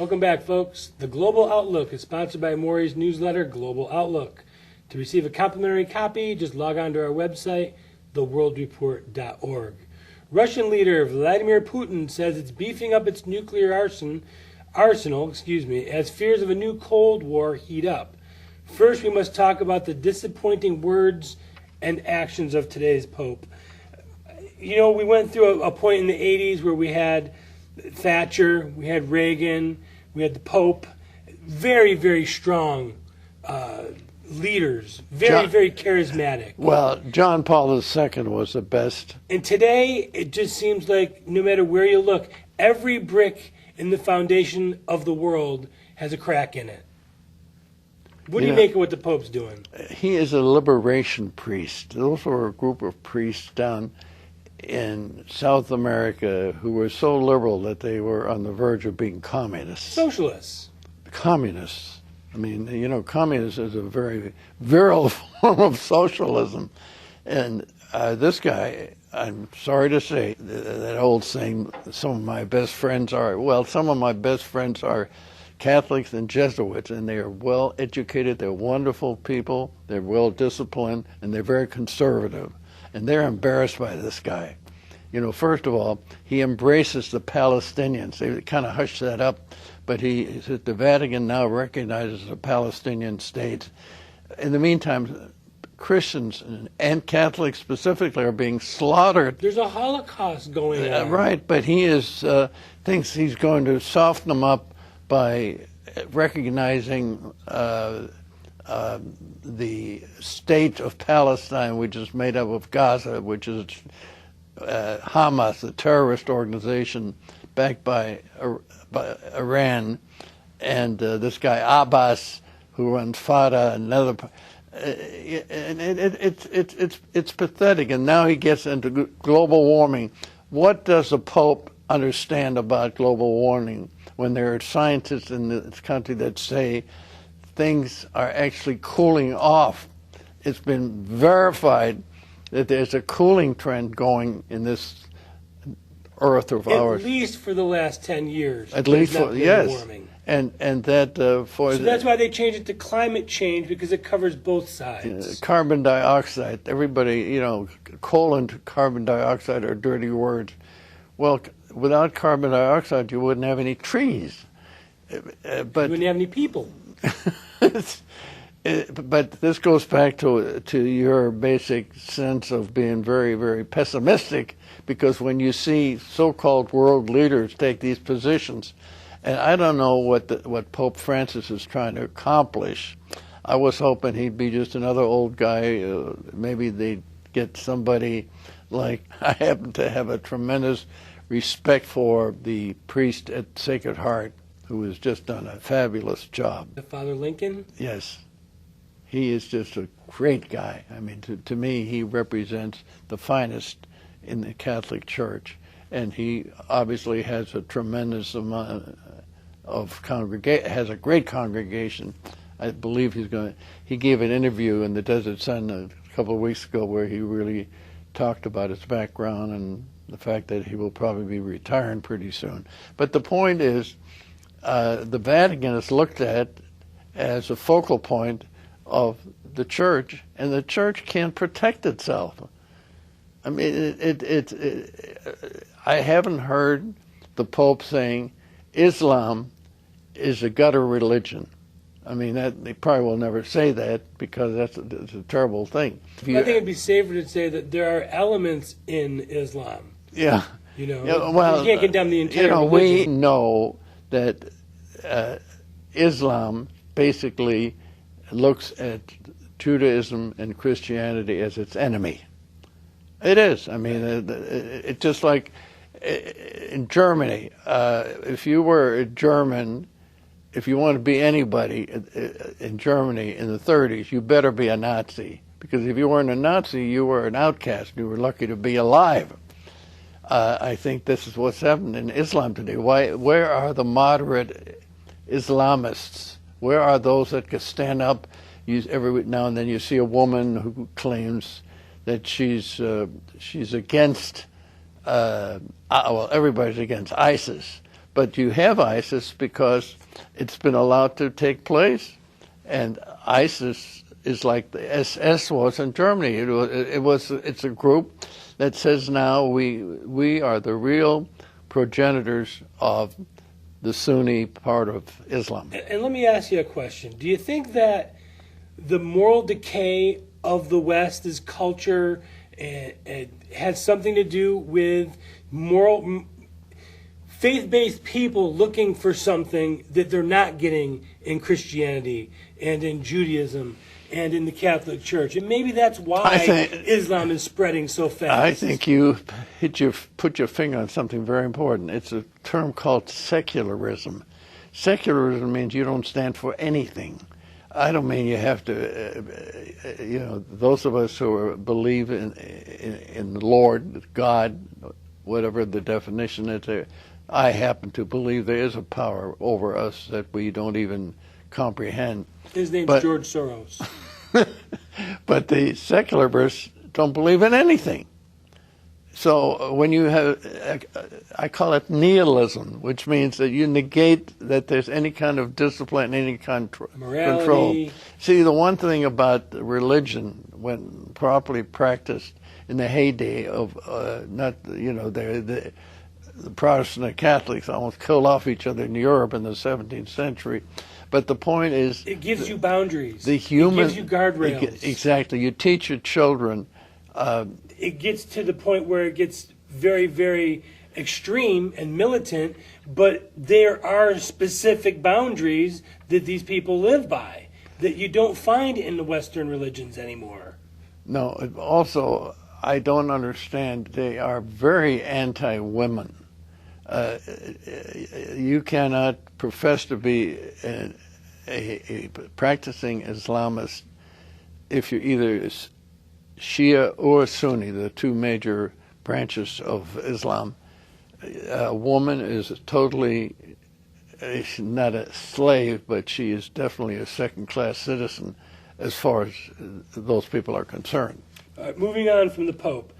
Welcome back, folks. The Global Outlook is sponsored by Maury's newsletter, Global Outlook. To receive a complimentary copy, just log on to our website, theworldreport.org. Russian leader Vladimir Putin says it's beefing up its nuclear arsenal, as fears of a new Cold War heat up. First, we must talk about the disappointing words and actions of today's Pope. You know, we went through a point in the 80s where we had Thatcher, we had Reagan, we had the Pope, very, very strong leaders, very charismatic. Well, John Paul II was the best. And today, it just seems like no matter where you look, every brick in the foundation of the world has a crack in it. What do you make of what the Pope's doing? He is a liberation priest. Those were a group of priests down in South America who were so liberal that they were on the verge of being communists. Socialists. Communists. I mean, you know, communism is a very virile form of socialism. And this guy, I'm sorry to say, that old saying, some of my best friends are Catholics and Jesuits, and they are well educated, they're wonderful people, they're well disciplined, and they're very conservative. And they're embarrassed by this guy. You know, first of all, he embraces the Palestinians. They kind of hushed that up, but the Vatican now recognizes the Palestinian state. In the meantime, Christians and Catholics specifically are being slaughtered. There's a Holocaust going on. Right, but he thinks he's going to soften them up by recognizing the state of Palestine, which is made up of Gaza, which is Hamas, a terrorist organization backed by Iran, and this guy Abbas, who runs Fatah, and another. And it's pathetic. And now he gets into global warming. What does the Pope understand about global warming when there are scientists in this country that say things are actually cooling off? It's been verified that there's a cooling trend going in this Earth of ours. At least for the last 10 years. At least for, yes. Warming. And that for... So that's why they changed it to climate change, because it covers both sides. Carbon dioxide. Everybody, you know, coal and carbon dioxide are dirty words. Well, without carbon dioxide, you wouldn't have any trees. But you wouldn't have any people. But this goes back to your basic sense of being very, very pessimistic, because when you see so-called world leaders take these positions, and I don't know what Pope Francis is trying to accomplish. I was hoping he'd be just another old guy. Maybe they'd get somebody like, I happen to have a tremendous respect for the priest at Sacred Heart, who has just done a fabulous job. Father Lincoln? Yes. He is just a great guy. I mean, to me, he represents the finest in the Catholic Church. And he obviously has a tremendous amount of has a great congregation. I believe he gave an interview in the Desert Sun a couple of weeks ago where he really talked about his background and the fact that he will probably be retiring pretty soon. But the point is, the Vatican is looked at as a focal point of the Church, and the Church can't protect itself. I mean, I haven't heard the Pope saying Islam is a gutter religion. I mean, they probably will never say that, because that's a terrible thing. I think it'd be safer to say that there are elements in Islam. Yeah. You know, yeah, well, you can't condemn the entire religion. We know that Islam basically looks at Judaism and Christianity as its enemy. It is. I mean, it's just like in Germany. If you were a German, if you want to be anybody in Germany in the 30s, you better be a Nazi. Because if you weren't a Nazi, you were an outcast. You were lucky to be alive. I think this is what's happened in Islam today. Where are the moderate Islamists? Where are those that can stand up? Every now and then you see a woman who claims that she's against, well, everybody's against ISIS, But you have ISIS because it's been allowed to take place, and ISIS is like the SS was in Germany. It's a group that says now we are the real progenitors of the Sunni part of Islam. And let me ask you a question. Do you think that the moral decay of the West's culture has something to do with faith-based people looking for something that they're not getting in Christianity and in Judaism and in the Catholic Church? And maybe that's why Islam is spreading so fast. I think you put your finger on something very important. It's a term called secularism. Secularism means you don't stand for anything. I don't mean you have to, those of us who believe in the Lord, God, whatever the definition is, I happen to believe there is a power over us that we don't even comprehend. His name's George Soros. But the secularists don't believe in anything. So when you have, I call it nihilism, which means that you negate that there's any kind of discipline, any kind of control. See, the one thing about religion, when properly practiced in the heyday of, the Protestant and Catholics almost killed off each other in Europe in the 17th century. But the point is, it gives you boundaries. It gives you guardrails. Exactly. You teach your children. It gets to the point where it gets very, very extreme and militant, but there are specific boundaries that these people live by that you don't find in the Western religions anymore. No, also, I don't understand. They are very anti-women. You cannot profess to be a practicing Islamist if you're either Shia or Sunni, the two major branches of Islam. A woman is totally, not a slave, but she is definitely a second-class citizen as far as those people are concerned. Moving on from the Pope,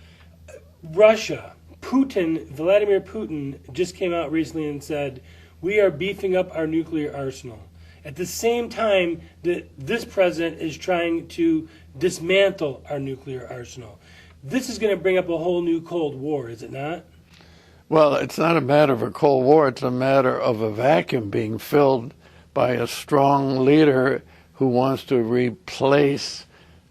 Russia. Vladimir Putin just came out recently and said, we are beefing up our nuclear arsenal. At the same time that this president is trying to dismantle our nuclear arsenal. This is going to bring up a whole new Cold War, is it not? Well, it's not a matter of a Cold War. It's a matter of a vacuum being filled by a strong leader who wants to replace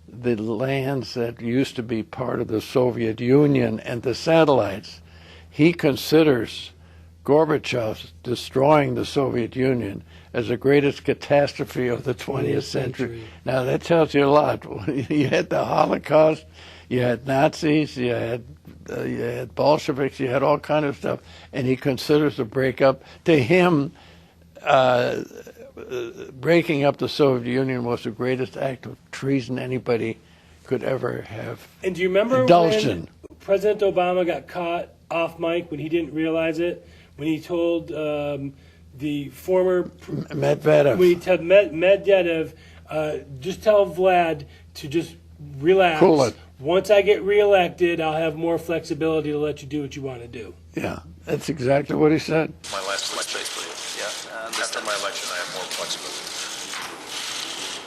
the lands that used to be part of the Soviet Union and the satellites. He considers Gorbachev destroying the Soviet Union as the greatest catastrophe of the 20th century. Now, that tells you a lot. You had the Holocaust, you had Nazis, you had Bolsheviks, you had all kind of stuff, and he considers the breakup. To him, breaking up the Soviet Union was the greatest act of treason anybody could ever have. And do you remember when President Obama got caught off mic when he didn't realize it? When he told the former Medvedev, when he told Medvedev, just tell Vlad to just relax. Cool it. Once I get reelected, I'll have more flexibility to let you do what you want to do. Yeah, that's exactly what he said. My last election, yeah. After my election, I have more flexibility.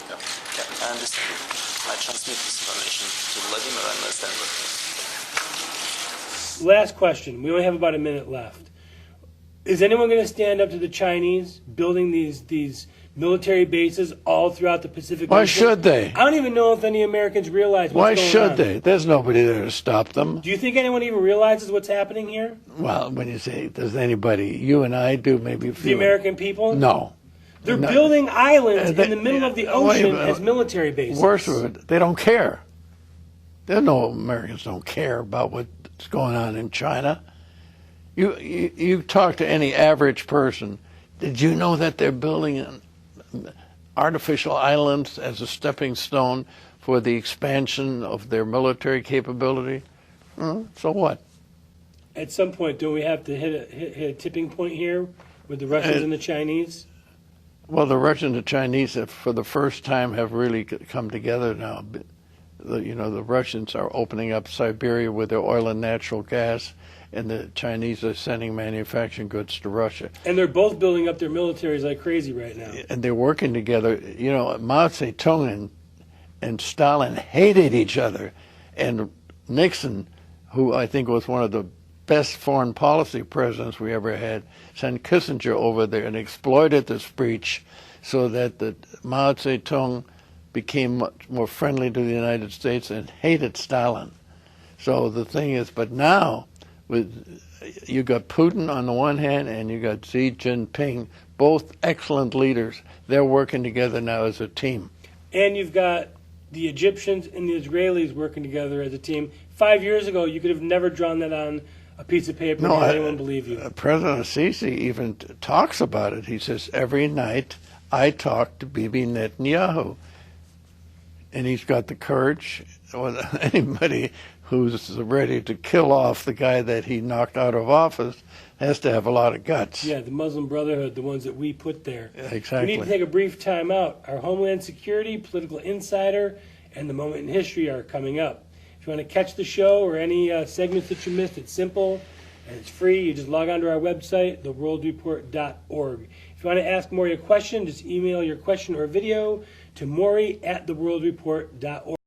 Yeah. I understand. I transmit this information to Vladimir and understand what. Last question. We only have about a minute left. Is anyone going to stand up to the Chinese building these military bases all throughout the Pacific? Why should they? I don't even know if any Americans realize what's going on. Why should they? There's nobody there to stop them. Do you think anyone even realizes what's happening here? Well, when you say, does anybody, you and I do maybe feel the American people? No. They're building islands in the middle of the ocean as military bases. Worse of it, they don't care. There's no Americans don't care about what's going on in China. You talk to any average person, did you know that they're building artificial islands as a stepping stone for the expansion of their military capability? So what? At some point, don't we have to hit a tipping point here with the Russians and the Chinese? Well, the Russians and the Chinese have, for the first time, have really come together now. The Russians are opening up Siberia with their oil and natural gas, and the Chinese are sending manufacturing goods to Russia. And they're both building up their militaries like crazy right now. And they're working together. You know, Mao Zedong and Stalin hated each other. And Nixon, who I think was one of the best foreign policy presidents we ever had, sent Kissinger over there and exploited this breach so that Mao Zedong became much more friendly to the United States and hated Stalin. So the thing is, but now you got Putin on the one hand and you got Xi Jinping, both excellent leaders. They're working together now as a team. And you've got the Egyptians and the Israelis working together as a team. 5 years ago, you could have never drawn that on a piece of paper. No, anyone believe you? President Sisi even talks about it. He says, every night I talk to Bibi Netanyahu. And he's got the courage. Well, anybody who's ready to kill off the guy that he knocked out of office has to have a lot of guts. Yeah, the Muslim Brotherhood, the ones that we put there. Exactly. We need to take a brief time out. Our Homeland Security, Political Insider, and The Moment in History are coming up. If you want to catch the show or any segments that you missed, it's simple and it's free. You just log on to our website, theworldreport.org. If you want to ask Maury a question, just email your question or video to Maury@theworldreport.org.